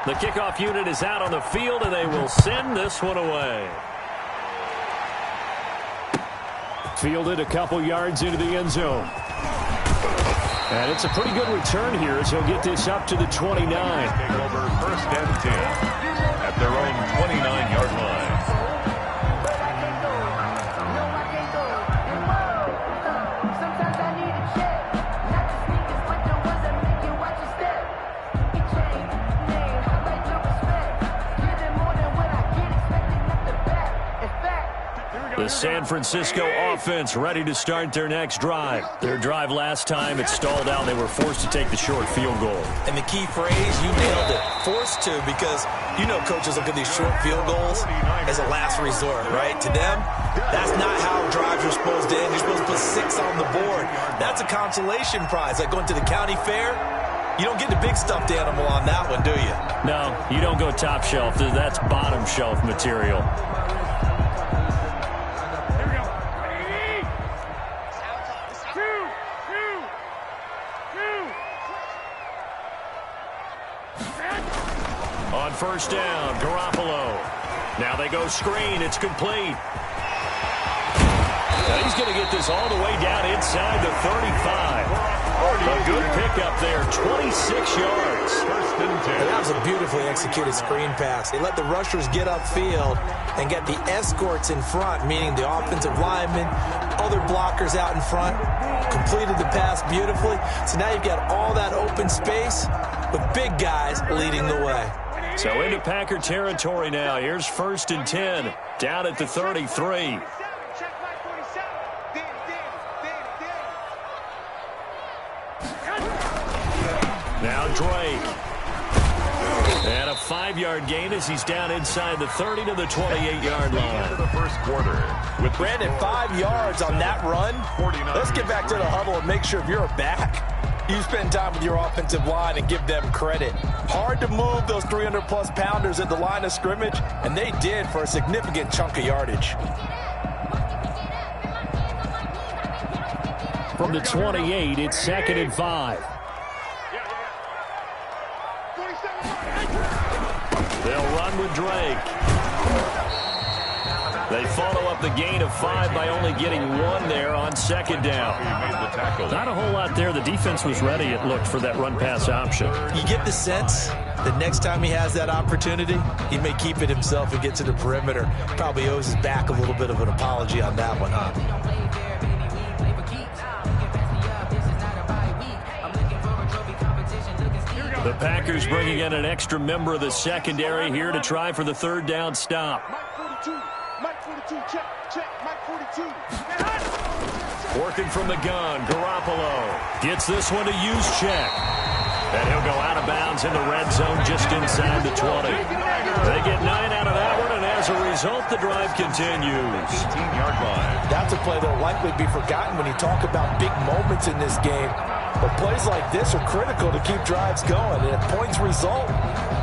The kickoff unit is out on the field, and they will send this one away. Fielded a couple yards into the end zone. And it's a pretty good return here as he'll get this up to the 29. Over first and 10 at their own 29-yard line. The San Francisco offense ready to start their next drive. Their drive last time, it stalled out. They were forced to take the short field goal. And the key phrase, you nailed it, forced to, because you know coaches look at these short field goals as a last resort, right? To them, that's not how drives are supposed to end. You're supposed to put 6 on the board. That's a consolation prize, like going to the county fair. You don't get the big stuffed animal on that one, do you? No, you don't go top shelf. That's bottom shelf material. On first down, Garoppolo. Now they go screen. It's complete. Now he's going to get this all the way down inside the 35. A good pickup there, 26 yards. First and 10. That was a beautifully executed screen pass. They let the rushers get upfield and get the escorts in front, meaning the offensive linemen, other blockers out in front, completed the pass beautifully. So now you've got all that open space with big guys leading the way. So into Packer territory now. Here's first and 10, down at the 33. Now Drake. And a 5-yard gain as he's down inside the 30 to the 28-yard line. Into the first quarter. With Brandon, 5 yards on that run. Let's get back to the huddle and make sure if you're a back, you spend time with your offensive line and give them credit. Hard to move those 300-plus pounders at the line of scrimmage, and they did for a significant chunk of yardage. From the 28, it's 2nd and 5. They'll run with Drake. They follow up the gain of 5 by only getting 1 there on second down. Not a whole lot there. The defense was ready, it looked, for that run-pass option. You get the sense that next time he has that opportunity, he may keep it himself and get to the perimeter. Probably owes his back a little bit of an apology on that one, huh? The Packers bringing in an extra member of the secondary here to try for the third down stop. Working from the gun, Garoppolo gets this one to use check. And he'll go out of bounds in the red zone just inside the 20. They get 9 out of that one, and as a result, the drive continues. 18-yard line. That's a play that will likely be forgotten when you talk about big moments in this game. But plays like this are critical to keep drives going. And if points result,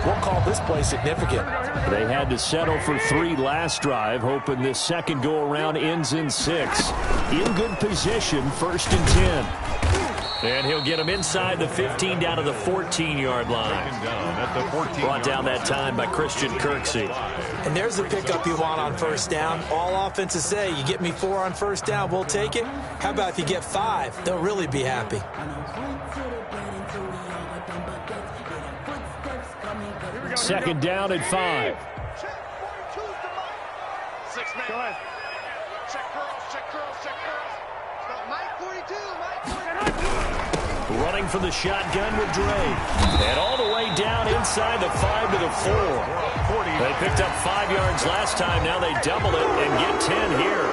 we'll call this play significant. They had to settle for 3 last drive, hoping this second go-around ends in 6. In good position, first and 10. And he'll get him inside the 15 down to the 14-yard line. Brought down that time by Christian Kirksey. And there's the pickup you want on first down. All offenses say, you get me 4 on first down, we'll take it. How about if you get 5? They'll really be happy. Second down at 5. Go ahead. Check curls. Mike 42, Mike 42. Running for the shotgun with Drake. And all the way down inside the 5 to the 4. They picked up 5 yards last time. Now they double it and get 10 here.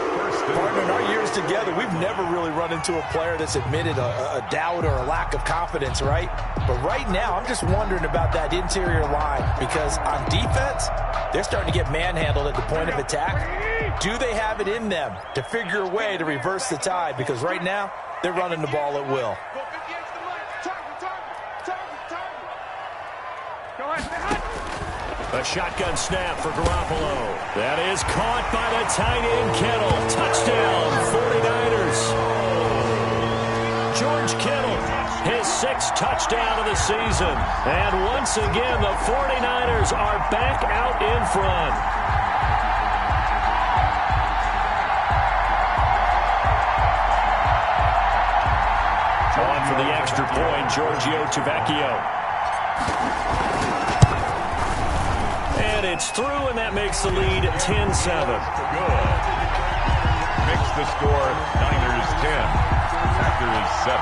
Partner, in our years together, we've never really run into a player that's admitted a doubt or a lack of confidence, right? But right now, I'm just wondering about that interior line because on defense, they're starting to get manhandled at the point of attack. Do they have it in them to figure a way to reverse the tide? Because right now, they're running the ball at will. A shotgun snap for Garoppolo. That is caught by the tight end, Kittle. Touchdown, 49ers. George Kittle his 6th touchdown of the season. And once again, the 49ers are back out in front. On for the extra point, Giorgio Tavecchio. And it's through, and that makes the lead 10-7. Good. Makes the score Niners 10, Packers 7.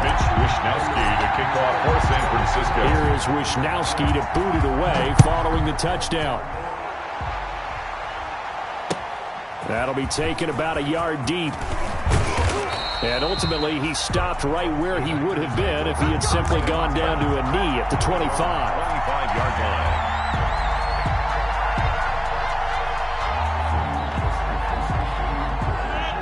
Mitch Wishnowsky to kick off for San Francisco. Here is Wishnowsky to boot it away following the touchdown. That'll be taken about a yard deep. And ultimately, he stopped right where he would have been if he had simply gone down to a knee at the 25. 25-yard line.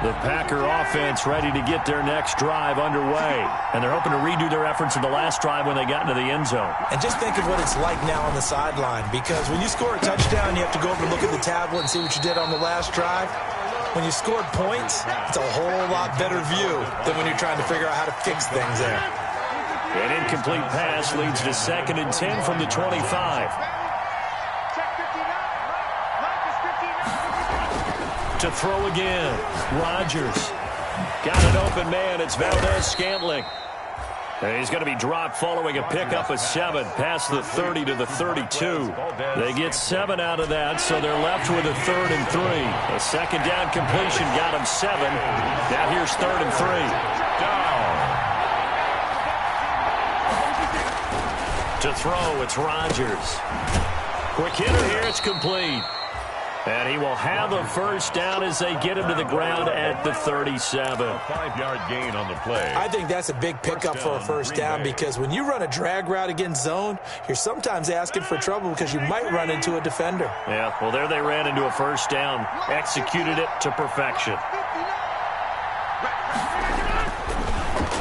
The Packer offense ready to get their next drive underway. And they're hoping to redo their efforts in the last drive when they got into the end zone. And just think of what it's like now on the sideline, because when you score a touchdown, you have to go over and look at the tablet and see what you did on the last drive. When you scored points, it's a whole lot better view than when you're trying to figure out how to fix things there. An incomplete pass leads to 2nd and 10 from the 25. To throw again, Rodgers. Got an open man, it's Valdez-Scantling. And he's going to be dropped following a pickup of 7 past the 30 to the 32. They get 7 out of that, so they're left with a 3rd and 3. A 2nd down completion got him 7. Now here's 3rd and 3. Down. To throw, it's Rodgers. Quick hitter here, it's complete. And he will have a first down as they get him to the ground at the 37. A 5-yard gain on the play. I think that's a big pickup for a first down, because when you run a drag route against zone, you're sometimes asking for trouble because you might run into a defender. Yeah, well, there they ran into a first down. Executed it to perfection.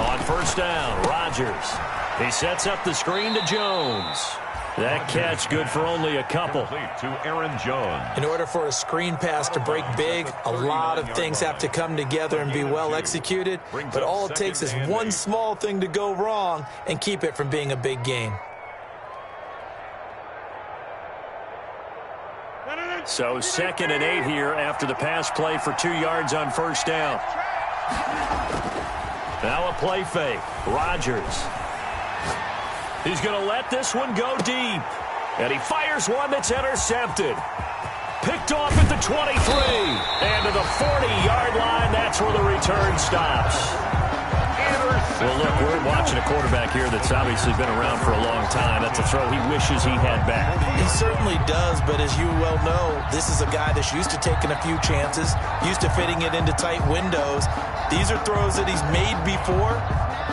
On first down, Rodgers. He sets up the screen to Jones. That catch good for only a couple. To Aaron Jones. In order for a screen pass to break big, a lot of things have to come together and be well executed. But all it takes is one small thing to go wrong and keep it from being a big game. So 2nd and 8 here after the pass play for 2 yards on first down. Now a play fake. Rodgers. He's going to let this one go deep. And he fires one that's intercepted. Picked off at the 23. And to the 40-yard line, that's where the return stops. Well, look, we're watching a quarterback here that's obviously been around for a long time. That's a throw he wishes he had back. He certainly does, but as you well know, this is a guy that's used to taking a few chances, used to fitting it into tight windows. These are throws that he's made before.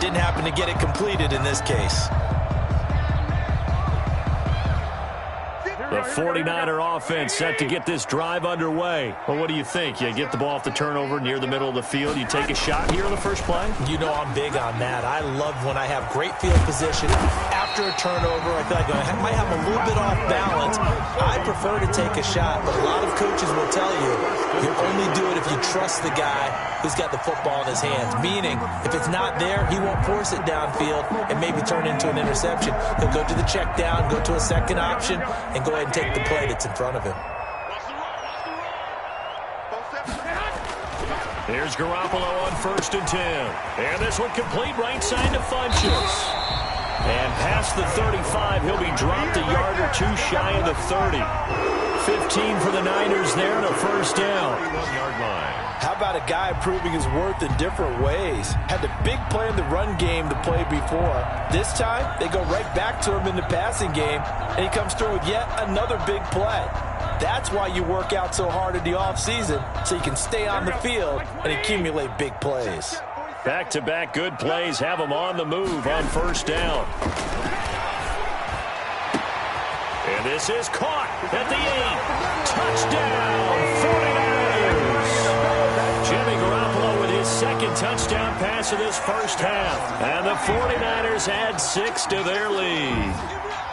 Didn't happen to get it completed in this case. The 49er offense set to get this drive underway. Well, what do you think? You get the ball off the turnover near the middle of the field. You take a shot here on the first play? You know I'm big on that. I love when I have great field position. After a turnover, I feel like I might have a little bit off balance. I prefer to take a shot, but a lot of coaches will tell you only do it if you trust the guy who's got the football in his hands. Meaning, if it's not there, he won't force it downfield and maybe turn into an interception. He'll go to the check down, go to a second option, and go ahead and take the play that's in front of him. Here's Garoppolo on 1st and 10. And this one complete right side to Funchess. And past the 35, he'll be dropped a yard or 2 shy of the 30. 15 for the Niners there and a first down. 1-yard line. How about a guy proving his worth in different ways? Had the big play in the run game to play before. This time, they go right back to him in the passing game, and he comes through with yet another big play. That's why you work out so hard in the offseason, so you can stay on the field and accumulate big plays. Back-to-back good plays have him on the move on first down. And this is caught at the 8. Touchdown, 49ers. Jimmy Garoppolo with his 2nd touchdown pass of this first half. And the 49ers add 6 to their lead.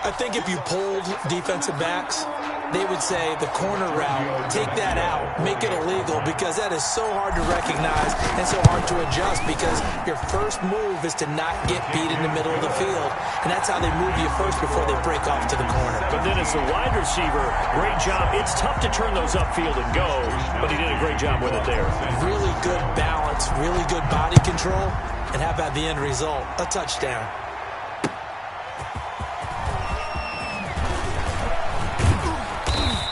I think if you polled defensive backs, they would say the corner route, take that out, make it illegal, because that is so hard to recognize and so hard to adjust, because your first move is to not get beat in the middle of the field, and that's how they move you first before they break off to the corner. But then as the wide receiver, great job. It's tough to turn those upfield and go, but he did a great job with it there. Really good balance, really good body control, and how about the end result? A touchdown.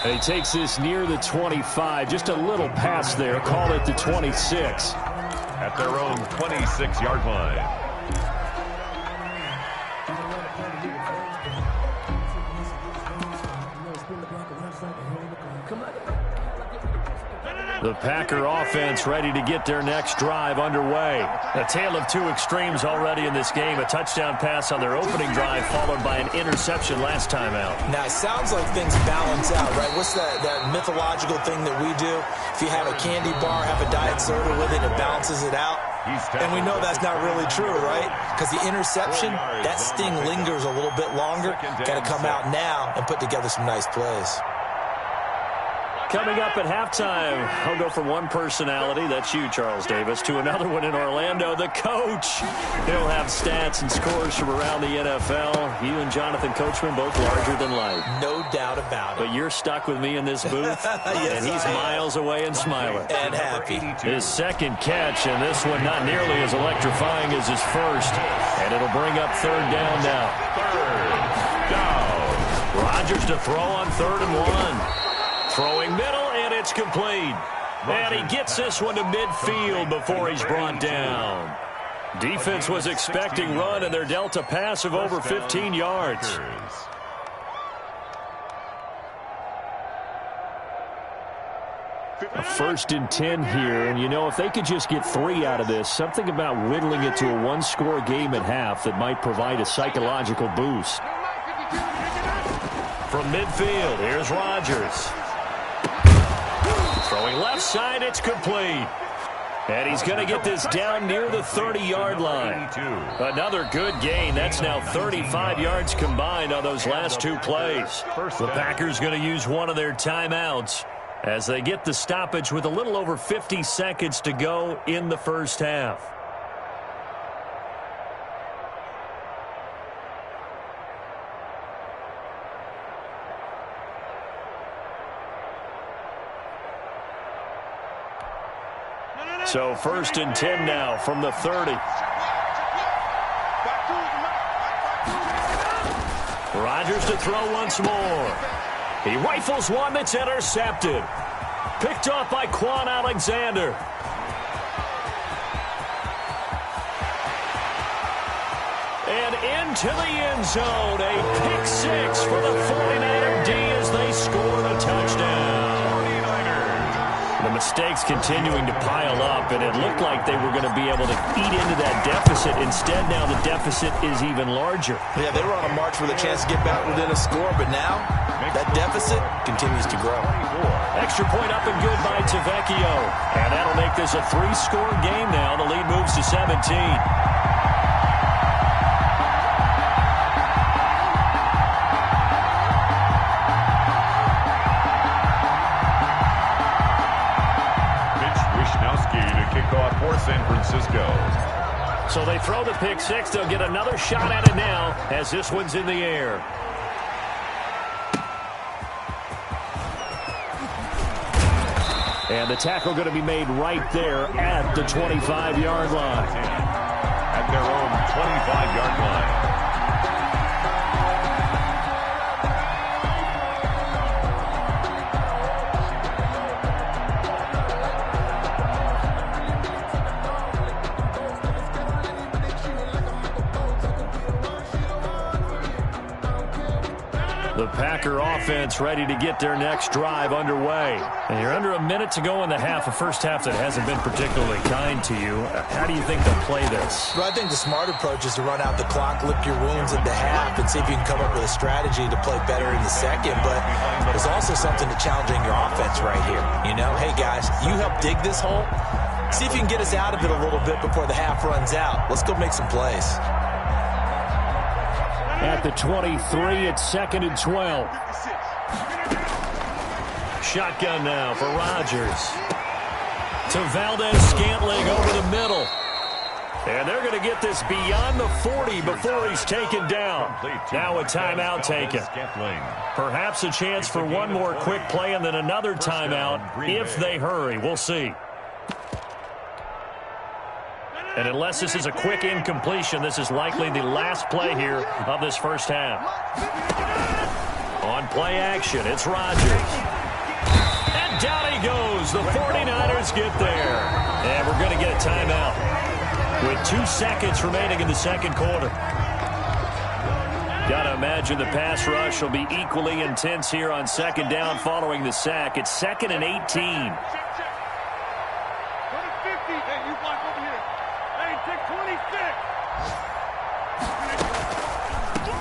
And he takes this near the 25. Just a little pass there. Call it the 26. At their own 26-yard line. The Packer offense ready to get their next drive underway. A tale of two extremes already in this game. A touchdown pass on their opening drive, followed by an interception last time out. Now, it sounds like things balance out, right? What's that mythological thing that we do? If you have a candy bar, have a diet soda with it, it balances it out. And we know that's not really true, right? Because the interception, that sting lingers a little bit longer. Got to come out now and put together some nice plays. Coming up at halftime, I'll go from one personality, that's you, Charles Davis, to another one in Orlando, the coach. He'll have stats and scores from around the NFL. You and Jonathan Coachman both larger than life. No doubt about it. But you're stuck with me in this booth, Yes, and he's miles away and smiling. And happy. His second catch, and this one not nearly as electrifying as his first. And it'll bring up third down now. Third down. Rodgers to throw on 3rd and 1. Throwing middle, and it's complete. And he gets this one to midfield before he's brought down. Defense was expecting run, and they're dealt a pass of over 15 yards. A 1st and 10 here, and you know, if they could just get 3 out of this, something about whittling it to a one-score game at half that might provide a psychological boost. From midfield, here's Rodgers. Throwing left side, it's complete. And he's going to get this down near the 30-yard line. Another good gain. That's now 35 yards combined on those last 2 plays. The Packers going to use one of their timeouts as they get the stoppage with a little over 50 seconds to go in the first half. So 1st and 10 now from the 30. Rodgers to throw once more. He rifles one that's intercepted. Picked off by Quan Alexander. And into the end zone. A pick 6 for the 49er D as they scored a touchdown. The mistakes continuing to pile up, and it looked like they were going to be able to eat into that deficit. Instead, now the deficit is even larger. Yeah, they were on a march with a chance to get back within a score, but now that deficit continues to grow. Extra point up and good by Tavecchio. And that'll make this a 3-score game now. The lead moves to 17. For San Francisco. So they throw the pick 6. They'll get another shot at it now as this one's in the air. And the tackle going to be made right there at the 25-yard line. At their own 25-yard line. The Packer offense ready to get their next drive underway. And you're under a minute to go in the half, a first half that hasn't been particularly kind to you. How do you think they'll play this? Well, I think the smart approach is to run out the clock, lick your wounds at the half, and see if you can come up with a strategy to play better in the second. But there's also something to challenging your offense right here. You know, hey, guys, you help dig this hole. See if you can get us out of it a little bit before the half runs out. Let's go make some plays. At the 23, it's 2nd and 12. Shotgun now for Rodgers. To Valdez-Scantling over the middle. And they're going to get this beyond the 40 before he's taken down. Now a timeout taken. Perhaps a chance for one more quick play and then another timeout if they hurry. We'll see. And unless this is a quick incompletion, this is likely the last play here of this first half. On play action, it's Rodgers. And down he goes. The 49ers get there. And we're going to get a timeout with 2 seconds remaining in the second quarter. Got to imagine the pass rush will be equally intense here on second down following the sack. It's 2nd and 18.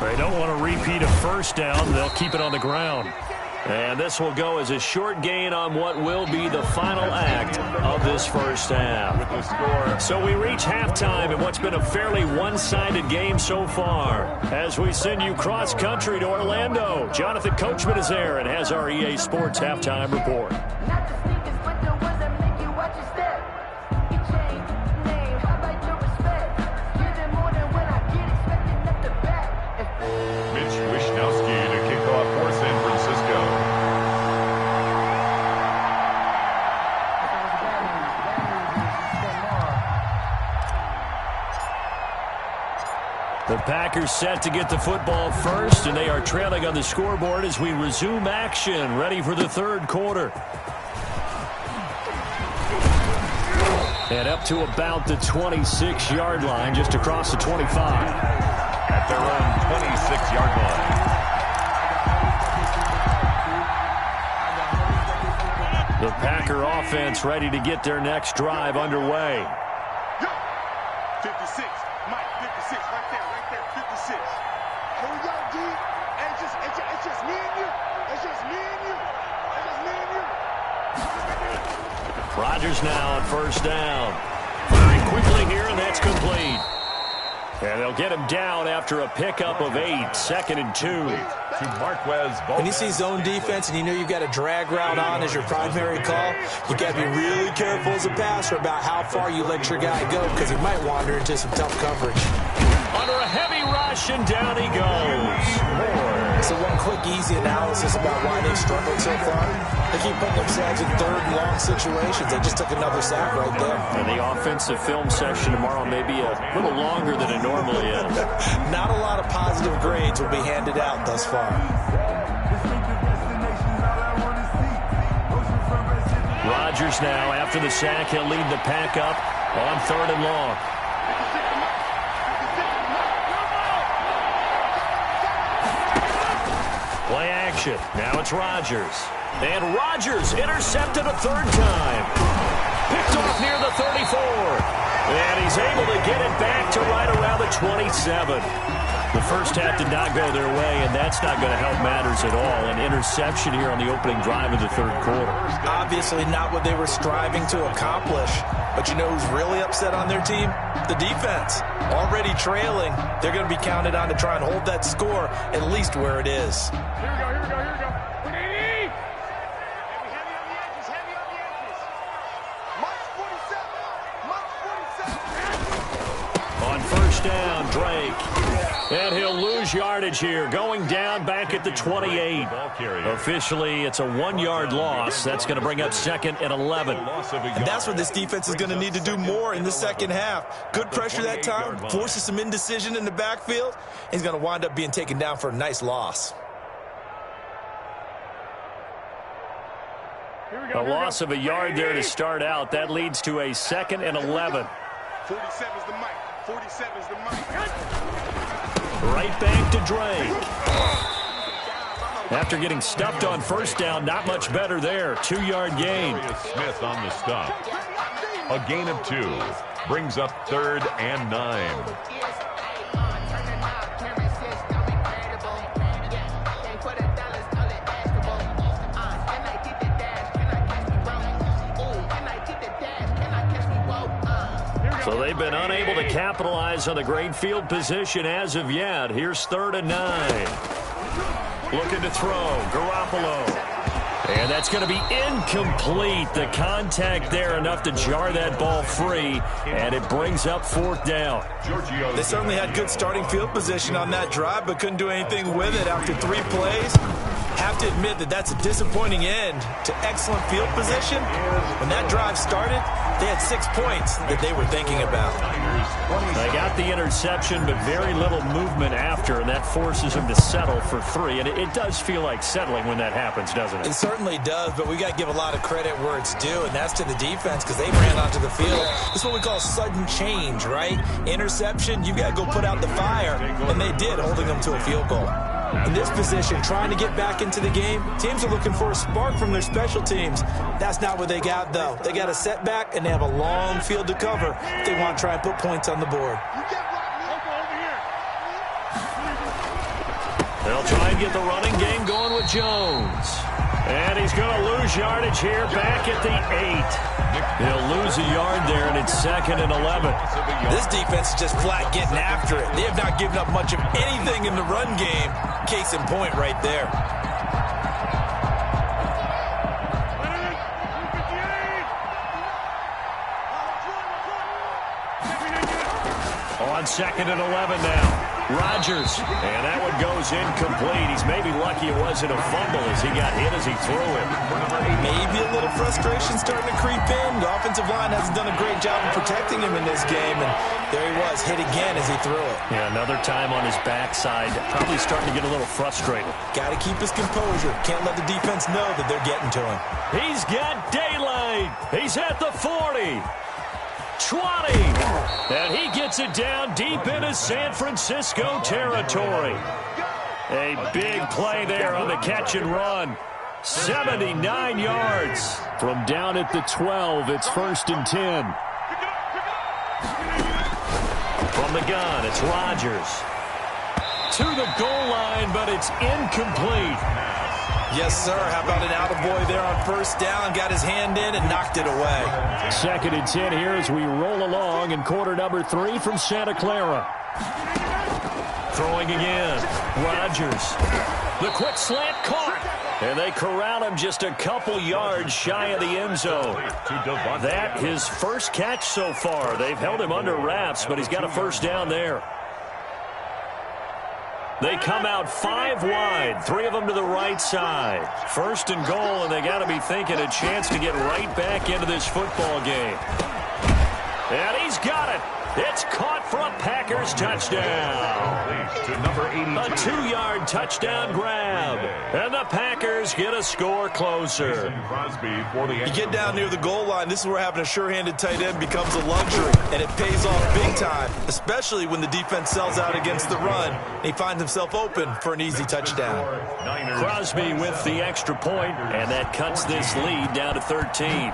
They don't want to repeat a first down. They'll keep it on the ground. And this will go as a short gain on what will be the final act of this first half. So we reach halftime in what's been a fairly one-sided game so far. As we send you cross-country to Orlando, Jonathan Coachman is there and has our EA Sports halftime report. The Packers set to get the football first, and they are trailing on the scoreboard as we resume action, ready for the third quarter. And up to about the 26-yard line, just across the 25. At their own 26-yard line. The Packer offense ready to get their next drive underway. 56, Mike, 56, right there, 56. Here we go, D. It's just me and you. It's just me and you. It's just me and you. Rodgers now on first down. Very quickly here, and that's complete. And they'll get him down after a pickup of 8, 2nd and 2. When you see zone defense and you know you've got a drag route on as your primary call, you got to be really careful as a passer about how far you let your guy go because he might wander into some tough coverage. Under a heavy rush, and down he goes. So one quick, easy analysis about why they've struggled so far. They keep putting themselves in third and long situations. They just took another sack right there. And the offensive film session tomorrow may be a little longer than it normally is. Not a lot of positive grades will be handed out thus far. Rodgers now, after the sack, he'll lead the pack up on 3rd and long. Play action. Now it's Rodgers. And Rodgers intercepted a 3rd time. Picked off near the 34. And he's able to get it back to right around the 27. The first half did not go their way, and that's not going to help matters at all. An interception here on the opening drive of the 3rd quarter. Obviously not what they were striving to accomplish. But you know who's really upset on their team? The defense. Already trailing. They're going to be counted on to try and hold that score at least where it is. Here we go. Heavy on the edges. March 47. On first down, Drake. And he'll lose yardage here, going down back at the 28. Officially, it's a 1-yard loss. That's going to bring up 2nd and 11. And that's what this defense is going to need to do more in the second half. Good pressure that time, forces some indecision in the backfield. He's going to wind up being taken down for a nice loss. A loss of a yard there to start out. That leads to a 2nd and 11. 47's the mic. 47's the mic. Right back to Drake. After getting stuffed on first down, not much better there. 2-yard gain. Smith on the stop. A gain of 2. Brings up 3rd and 9. So they've been unable to capitalize on the great field position as of yet. Here's 3rd and 9. Looking to throw. Garoppolo. And that's going to be incomplete. The contact there enough to jar that ball free, and it brings up 4th down. They certainly had good starting field position on that drive, but couldn't do anything with it after 3 plays. Have to admit that that's a disappointing end to excellent field position. When that drive started, they had 6 points that they were thinking about. They got the interception, but very little movement after, and that forces them to settle for 3. And it does feel like settling when that happens, doesn't it? It certainly does, but we got to give a lot of credit where it's due, and that's to the defense because they ran onto the field. This is what we call sudden change, right? Interception, you got to go put out the fire, and they did, holding them to a field goal. In this position, trying to get back into the game, teams are looking for a spark from their special teams. That's not what they got, though. They got a setback, and they have a long field to cover if they want to try and put points on the board. They'll try and get the running game going with Jones. And he's going to lose yardage here back at the 8. He'll lose a yard there, and it's 2nd and 11. This defense is just flat getting after it. They have not given up much of anything in the run game. Case in point right there. On 2nd and 11 now. Rodgers, and that one goes incomplete. He's maybe lucky it wasn't a fumble as he got hit as he threw it. Maybe a little frustration starting to creep in. The offensive line hasn't done a great job of protecting him in this game, and there he was, hit again as he threw it. Yeah, another time on his backside, probably starting to get a little frustrated. Got to keep his composure. Can't let the defense know that they're getting to him. He's got daylight. He's at the 40. 20, and he gets it down deep into San Francisco territory. A big play there on the catch and run. 79 yards from down at the 12. It's 1st and 10. From the gun, it's Rodgers. To the goal line, but it's incomplete. Yes, sir. How about an attaboy there on 1st down? Got his hand in and knocked it away. 2nd and 10 here as we roll along in quarter number 3 from Santa Clara. Throwing again. Rodgers. The quick slant caught. And they corral him just a couple yards shy of the end zone. That his first catch so far. They've held him under wraps, but he's got a 1st down there. They come out 5 wide, 3 of them to the right side. 1st and goal, and they got to be thinking a chance to get right back into this football game. And he's got it. It's caught for a Packers touchdown. A 2-yard touchdown grab. And the Packers get a score closer. You get down near the goal line, this is where having a sure-handed tight end becomes a luxury. And it pays off big time, especially when the defense sells out against the run. And he finds himself open for an easy touchdown. Crosby with the extra point, and that cuts this lead down to 13.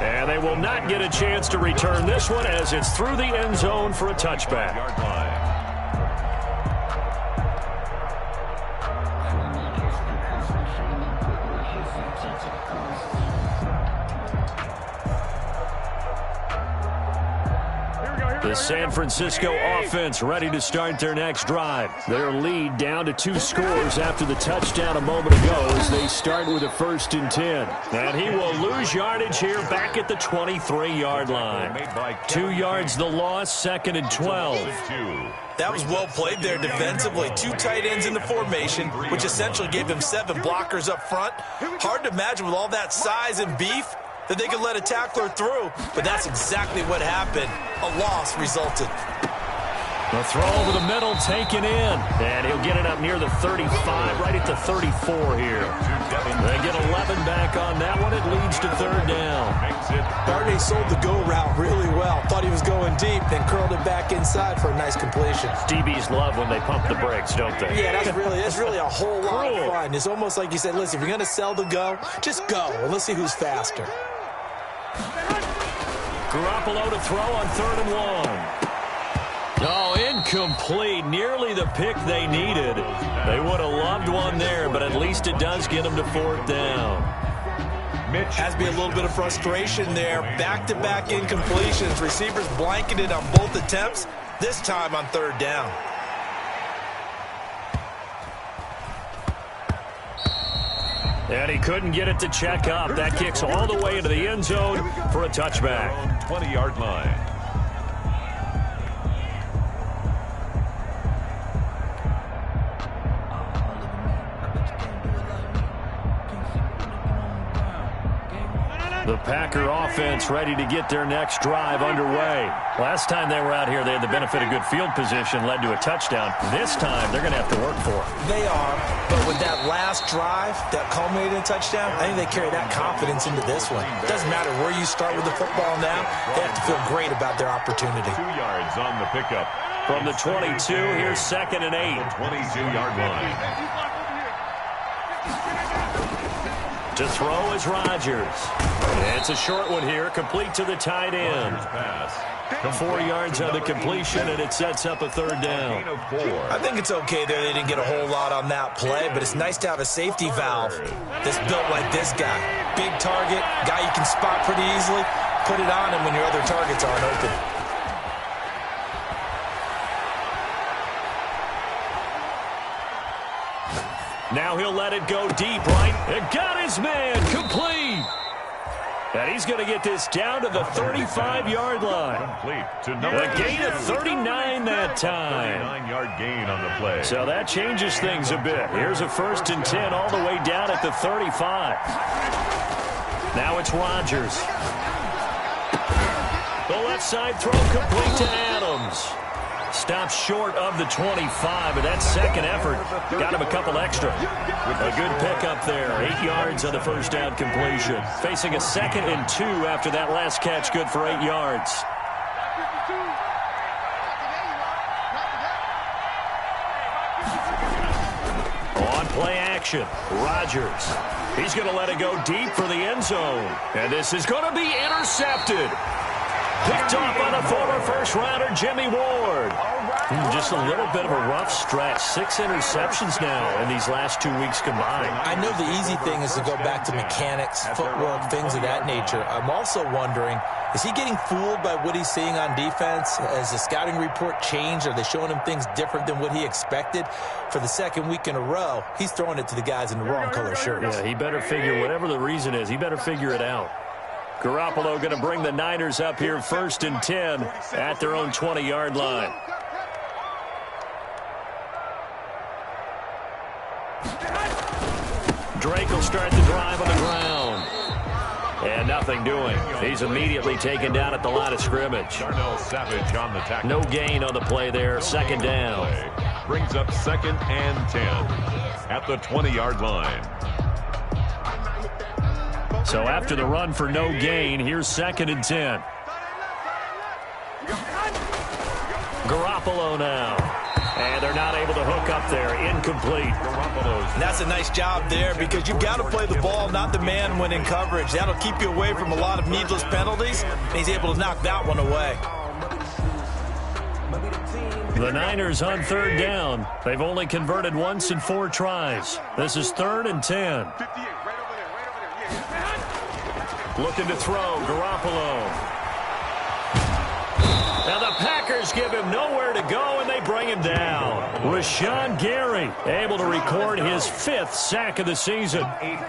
And they will not get a chance to return this one as it's through the end zone for a touchback. The San Francisco offense ready to start their next drive. Their lead down to 2 scores after the touchdown a moment ago as they start with a 1st and 10. And he will lose yardage here back at the 23-yard line. 2 yards the loss, 2nd and 12. That was well played there defensively. 2 tight ends in the formation, which essentially gave him 7 blockers up front. Hard to imagine with all that size and beef that they could let a tackler through, but that's exactly what happened. A loss resulted. The throw over the middle taken in, and he'll get it up near the 35, right at the 34 here. They get 11 back on that one. It leads to 3rd down. Barney sold the go route really well. Thought he was going deep, then curled it back inside for a nice completion. DBs love when they pump the brakes, don't they? Yeah, that's really a whole lot of fun. It's almost like you said, listen, if you're going to sell the go, just go, and let's see who's faster. Garoppolo to throw on 3rd and 1. Oh, incomplete. Nearly the pick they needed. They would have loved one there, but at least it does get them to 4th down. Has to be a little bit of frustration there. Back-to-back incompletions. Receivers blanketed on both attempts, this time on 3rd down. And he couldn't get it to check up. That kicks all the way into the end zone for a touchback. 20-yard line. The Packer offense ready to get their next drive underway. Last time they were out here, they had the benefit of good field position, led to a touchdown. This time, they're going to have to work for it. They are, but with that last drive that culminated in a touchdown, I think they carry that confidence into this one. It doesn't matter where you start with the football now. They have to feel great about their opportunity. 2 yards on the pickup. From the 22, here's 2nd and 8. 22-yard line. To throw is Rodgers. It's a short one here, complete to the tight end. 4 yards on the completion, and it sets up a 3rd down. I think it's okay there. They didn't get a whole lot on that play, but it's nice to have a safety valve that's built like this guy. Big target, guy you can spot pretty easily. Put it on him when your other targets aren't open. Now he'll let it go deep, right? And got his man, complete. And he's going to get this down to the 35-yard line. A gain of 39 that time. 39-yard gain on the play. So that changes things a bit. Here's a 1st and 10 all the way down at the 35. Now it's Rodgers. The left side throw complete to Adams. Stops short of the 25, but that second effort got him a couple extra. A good pickup there. 8 yards on the 1st down completion. Facing a 2nd and 2 after that last catch, good for 8 yards. On play action, Rodgers. He's going to let it go deep for the end zone. And this is going to be intercepted. Picked off by the former first-rounder Jimmy Ward. Just a little bit of a rough stretch. 6 interceptions now in these last 2 weeks combined. I know the easy thing is to go back to mechanics, footwork, things of that nature. I'm also wondering, is he getting fooled by what he's seeing on defense? Has the scouting report changed? Are they showing him things different than what he expected? For the 2nd week in a row, he's throwing it to the guys in the wrong color shirts. Yeah, he better figure, whatever the reason is, he better figure it out. Garoppolo going to bring the Niners up here 1st and 10 at their own 20-yard line. Drake will start the drive on the ground. And nothing doing. He's immediately taken down at the line of scrimmage. Darnell Savage on the tackle. No gain on the play there. 2nd down. Brings up 2nd and 10 at the 20-yard line. So after the run for no gain, here's 2nd and 10. Garoppolo now. And they're not able to hook up there. Incomplete. And that's a nice job there because you've got to play the ball, not the man when in coverage. That'll keep you away from a lot of needless penalties. And he's able to knock that one away. The Niners on 3rd down. They've only converted once in 4 tries. This is 3rd and 10. Looking to throw, Garoppolo. Now the Packers give him nowhere to go, and they bring him down. Rashawn Gary able to record his 5th sack of the season.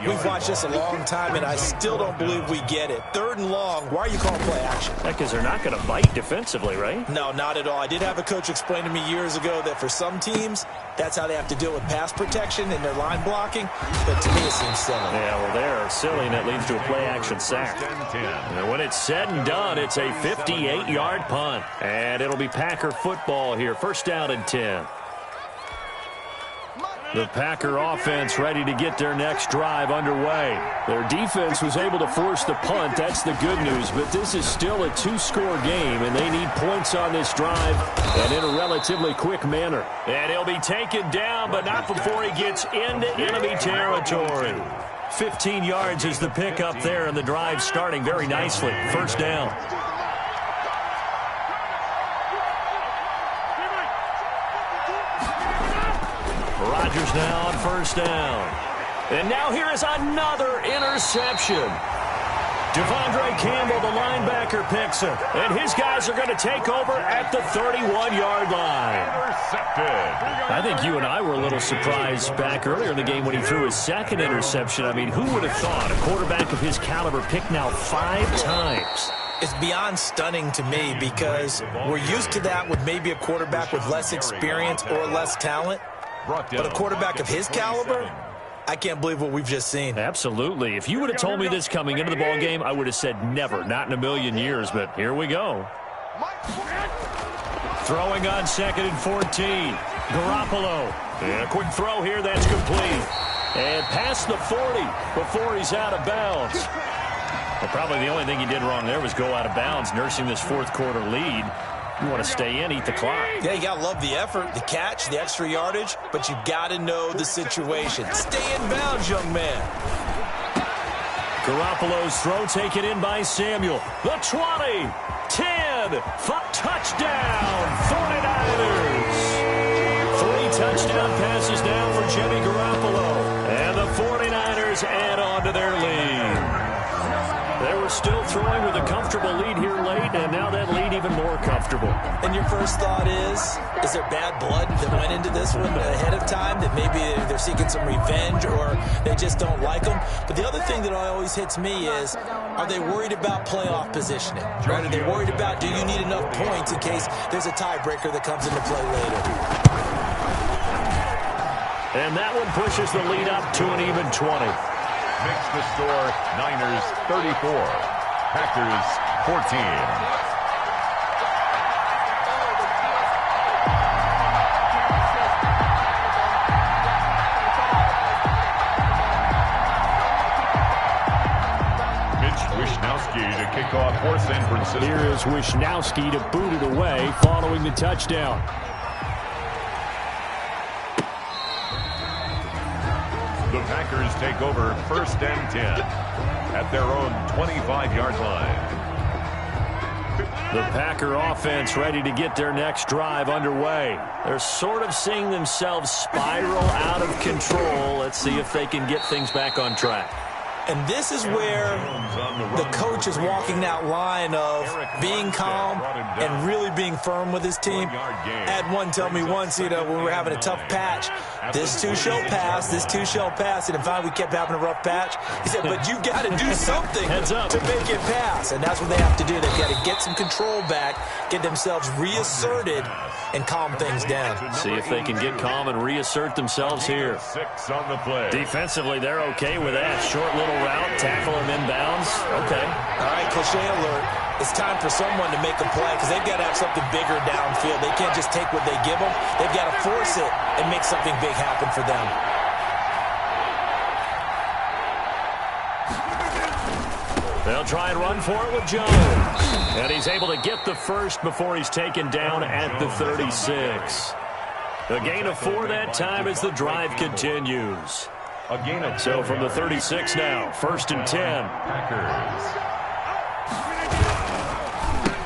We've watched this a long time, and I still don't believe we get it. 3rd and long, why are you calling play action? Because they're not going to bite defensively, right? No, not at all. I did have a coach explain to me years ago that for some teams, that's how they have to deal with pass protection and their line blocking. But to me, it seems silly. Yeah, well, they're silly, and that leads to a play-action sack. And when it's said and done, it's a 58-yard punt. And it'll be Packer football here. 1st down and 10. The Packer offense ready to get their next drive underway. Their defense was able to force the punt. That's the good news. But this is still a 2-score game, and they need points on this drive and in a relatively quick manner. And he'll be taken down, but not before he gets into enemy territory. 15 yards is the pickup there, and the drive starting very nicely. 1st down. Rodgers now on 1st down. And now here is another interception. Devondre Campbell, the linebacker, picks him. And his guys are going to take over at the 31-yard line. Intercepted. I think you and I were a little surprised back earlier in the game when he threw his second interception. I mean, who would have thought a quarterback of his caliber picked now 5 times? It's beyond stunning to me because we're used to that with maybe a quarterback with less experience or less talent. But a quarterback of his caliber, I can't believe what we've just seen. Absolutely. If you would have told me this coming into the ball game, I would have said never, not in a million years, but here we go. Throwing on 2nd and 14. Garoppolo. And a quick throw here, that's complete. And past the 40 before he's out of bounds. Well, probably the only thing he did wrong there was go out of bounds, nursing this fourth quarter lead. You want to stay in, eat the clock. Yeah, you got to love the effort, the catch, the extra yardage, but you got to know the situation. Stay in bounds, young man. Garoppolo's throw taken in by Samuel. The 20, 10, touchdown, 49ers. 3 touchdown passes now for Jimmy Garoppolo. And the 49ers add on to their lead. They were still throwing with a comfortable lead here late, and now that lead even more comfortable. And your first thought is there bad blood that went into this one ahead of time, that maybe they're seeking some revenge or they just don't like them? But the other thing that always hits me is, are they worried about playoff positioning? Right? Are they worried about, do you need enough points in case there's a tiebreaker that comes into play later? And that one pushes the lead up to an even 20. Makes the score Niners 34, Packers 14. Mitch Wishnowsky to kick off for San Francisco. Here is Wishnowsky to boot it away following the touchdown. The Packers take over 1st and 10 at their own 25-yard line. The Packer offense ready to get their next drive underway. They're sort of seeing themselves spiral out of control. Let's see if they can get things back on track. And this is where the coach is walking that line of being calm and really being firm with his team. Had one tell me once, when we were having a tough patch, this too shall pass, this too shall pass. And finally we kept having a rough patch. He said, but you got to do something to make it pass. And that's what they have to do. They've got to get some control back, get themselves reasserted, and calm things down. See if they can get calm and reassert themselves here. 6 on the play. Defensively, they're okay with that. Short little route, tackle him inbounds. Okay. All right, cliche alert. It's time for someone to make a play because they've got to have something bigger downfield. They can't just take what they give them. They've got to force it and make something big happen for them. They'll try and run for it with Jones. And he's able to get the first before he's taken down at the 36. A gain of 4 that time as the drive continues. A gain of So from the 36 now, 1st and 10. Packers.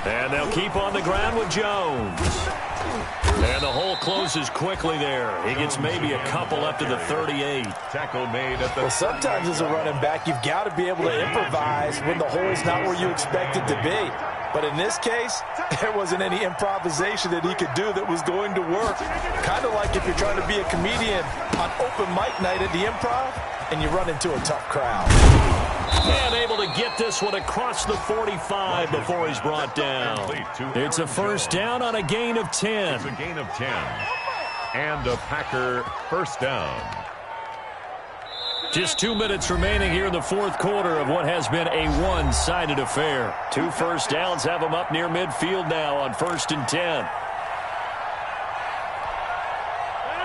And they'll keep on the ground with Jones. And the hole closes quickly there. He gets maybe a couple up to the 38. Tackle made at the... Well, sometimes as a running back, you've got to be able to improvise when the hole's not where you expect it to be. But in this case, there wasn't any improvisation that he could do that was going to work. Kind of like if you're trying to be a comedian on open mic night at the Improv and you run into a tough crowd. And able to get this one across the 45 before he's brought down. It's a first down on a gain of 10. It's a gain of 10. And a Packer first down. Just 2 minutes remaining here in the fourth quarter of what has been a one-sided affair. 2 first downs have them up near midfield now on 1st and 10.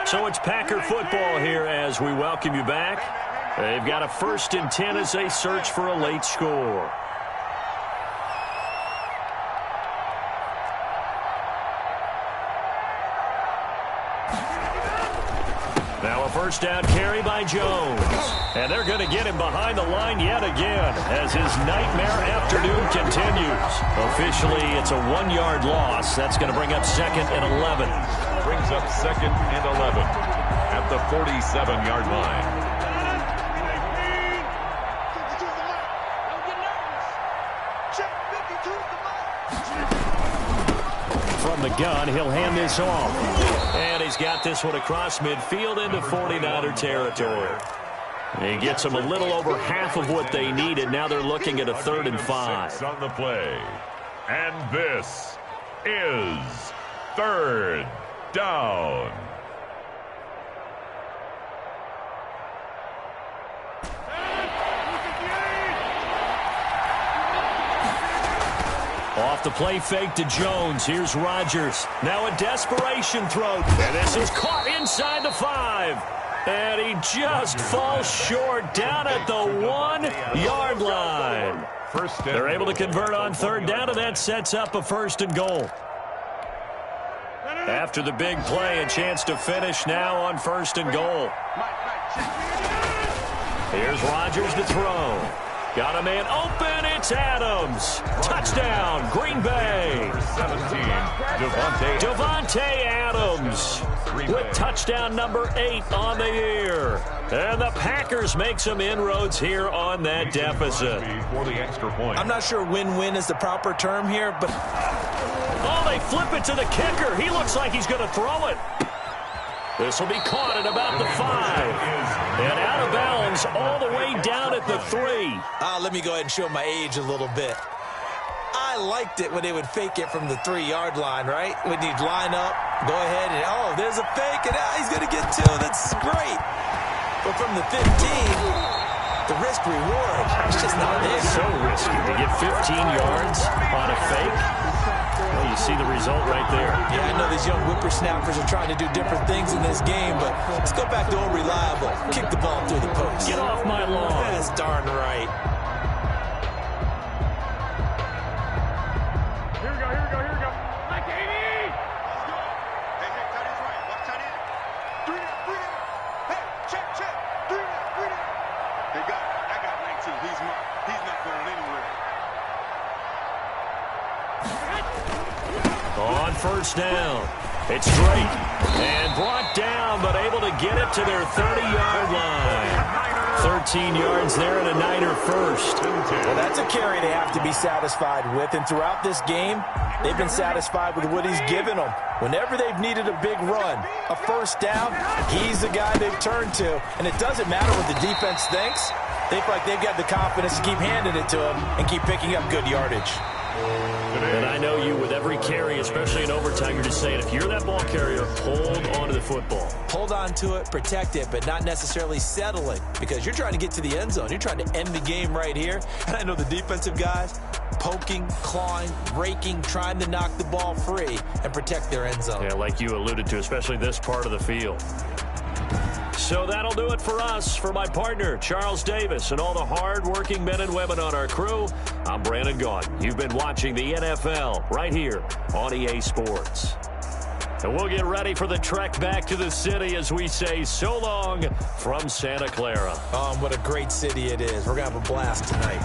So it's Packer football here as we welcome you back. They've got a 1st and 10 as they search for a late score. Now a first down carry by Jones. And they're going to get him behind the line yet again as his nightmare afternoon continues. Officially, it's a 1-yard loss. That's going to bring up 2nd and 11. Brings up 2nd and 11 at the 47-yard line. from the gun. He'll hand this off. And he's got this one across midfield into 49er territory. He gets them a little over half of what they needed. Now they're looking at a 3rd and 5. On the play. And this is 3rd down. Off the play fake to Jones. Here's Rodgers. Now a desperation throw. And this is caught inside the 5. And he just falls short down at the 1-yard line. They're able to convert on 3rd down, and that sets up a 1st and goal. After the big play, a chance to finish now on 1st and goal. Here's Rodgers to throw. Got a man open. It's Adams. Touchdown, Green Bay. 17, Devontae Adams with touchdown number 8 on the year. And the Packers make some inroads here on that deficit. For the extra point. I'm not sure win-win is the proper term here, but... Oh, they flip it to the kicker. He looks like he's going to throw it. This will be caught at about the 5. And out of bounds all the way down at the 3. Let me go ahead and show my age a little bit. I liked it when they would fake it from the 3-yard line, right? When you'd line up, go ahead and, oh, there's a fake, and he's going to get 2. That's great. But from the 15, the risk-reward, it's just not there. So risky to get 15 yards on a fake. Well, you see the result right there. Yeah, I know these young whippersnappers are trying to do different things in this game, but let's go back to old reliable. Kick the ball through the post. Get off my lawn. That's darn right. Here we go. Like 80. Let's go. Hey, tight end's right. Watch tight end. 3 down. Hey, check. 3 down. They got it. I got 19. He's mine. He's not going anywhere. On 1st down. It's Drake. And brought down, but able to get it to their 30-yard line. 13 yards there and a Niner first. Well, that's a carry they have to be satisfied with. And throughout this game, they've been satisfied with what he's given them. Whenever they've needed a big run, a 1st down, he's the guy they've turned to. And it doesn't matter what the defense thinks. They feel like they've got the confidence to keep handing it to him and keep picking up good yardage. And I know you, with every carry, especially in overtime, you're just saying, if you're that ball carrier, hold onto the football. Hold on to it, protect it, but not necessarily settle it, because you're trying to get to the end zone. You're trying to end the game right here. And I know the defensive guys poking, clawing, raking, trying to knock the ball free and protect their end zone. Yeah, like you alluded to, especially this part of the field. So that'll do it for us. For my partner, Charles Davis, and all the hard-working men and women on our crew, I'm Brandon Gaughan. You've been watching the NFL right here on EA Sports. And we'll get ready for the trek back to the city as we say so long from Santa Clara. What a great city it is. We're going to have a blast tonight.